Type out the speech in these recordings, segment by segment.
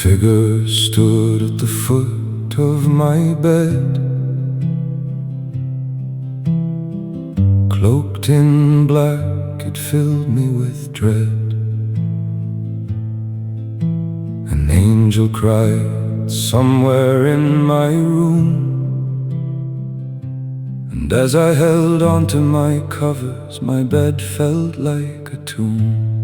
figure stood at the foot of my bed, cloaked in black, it filled me with dread. An angel cried somewhere in my room, and as I held onto my covers, my bed felt like a tomb.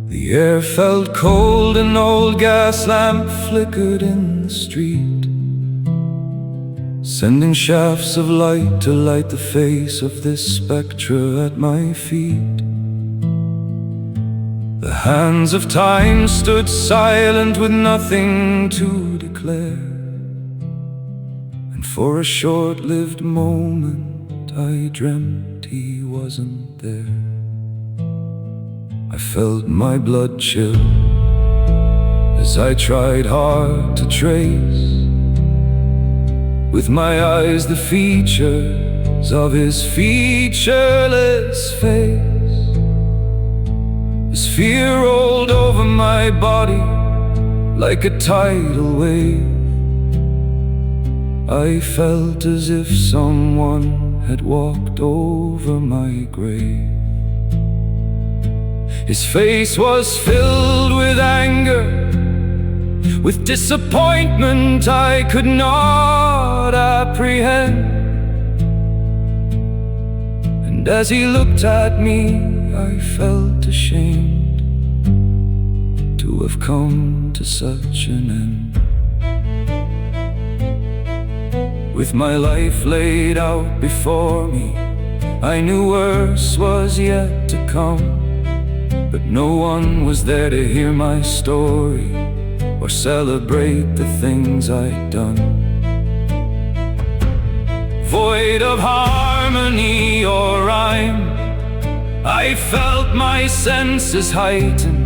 The air felt cold, an old gas lamp flickered in the street, sending shafts of light to light the face of this spectre at my feet. The hands of time stood silent with nothing to declare, and for a short-lived moment I dreamt he wasn't there. I felt my blood chill as I tried hard to trace with my eyes the features of his featureless face. As fear rolled over my body like a tidal wave, I felt as if someone had walked over my grave. His face was filled with anger, with disappointment I could not apprehend. And as he looked at me, I felt ashamed to have come to such an end. With my life laid out before me, I knew worse was yet to come. But no one was there to hear my story or celebrate the things I'd done. Void of harmony or rhyme, I felt my senses heighten.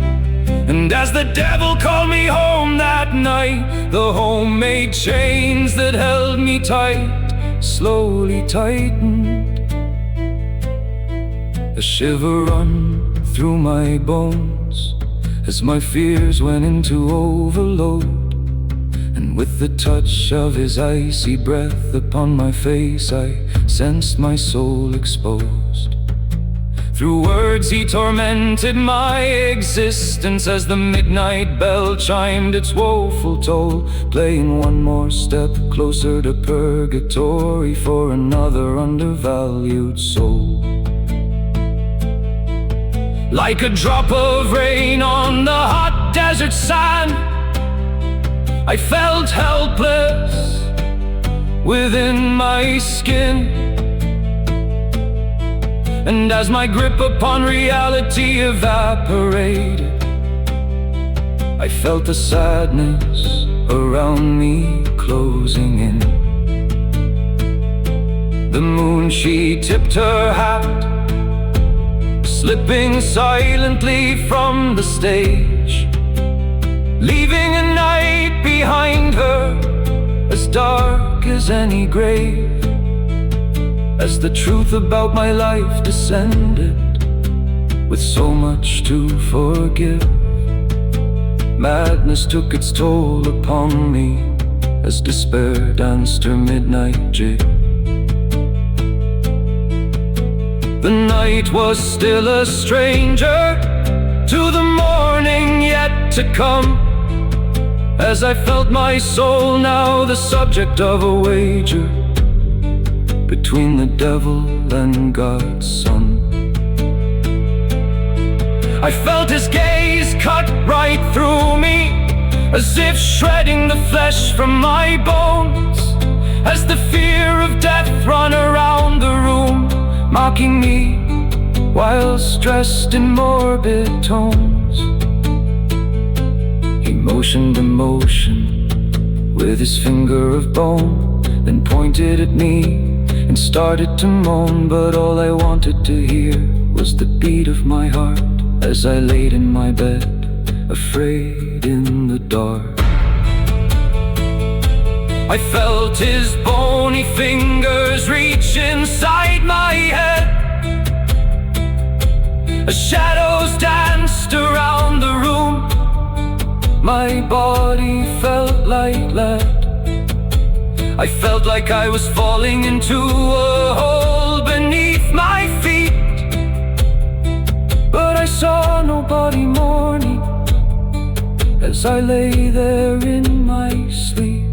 And as the devil called me home that night, the homemade chains that held me tight slowly tightened. A shiver run through my bones as my fears went into overload, and with the touch of his icy breath upon my face, I sensed my soul exposed. Through words he tormented my existence as the midnight bell chimed its woeful toll, playing one more step closer to purgatory for another undervalued soul. Like a drop of rain on the hot desert sand, I felt helpless within my skin. And as my grip upon reality evaporated, I felt the sadness around me closing in. The moon, she tipped her hat, slipping silently from the stage, leaving a night behind her as dark as any grave. As the truth about my life descended with so much to forgive, madness took its toll upon me as despair danced her midnight jig. The night was still a stranger to the morning yet to come, as I felt my soul now the subject of a wager between the devil and God's Son. I felt his gaze cut right through me, as if shredding the flesh from my bones, as the fear of death ran around the room, mocking me whilst dressed in morbid tones. He motioned a motion with his finger of bone, then pointed at me and started to moan. But all I wanted to hear was the beat of my heart as I laid in my bed, afraid in the dark. I felt his bony fingers reach inside my head, as shadows danced around the room, My body felt like lead. I felt like I was falling into a hole beneath my feet. But I saw nobody mourning as I lay there in my sleep.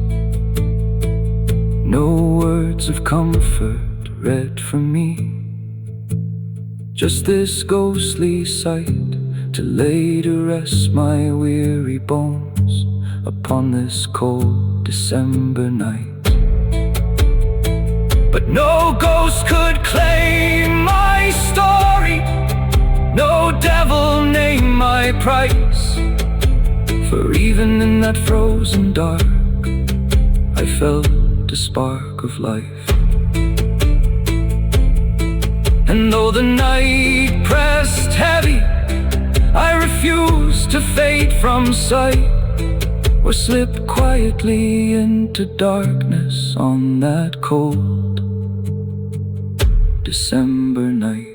No words of comfort read from me, just this ghostly sight to lay to rest my weary bones upon this cold December night. But no ghost could claim my story, no devil name my price. For even in that frozen dark, I felt a spark of life. And though the night pressed heavy, I refused to fade from sight, or slip quietly into darkness on that cold December night.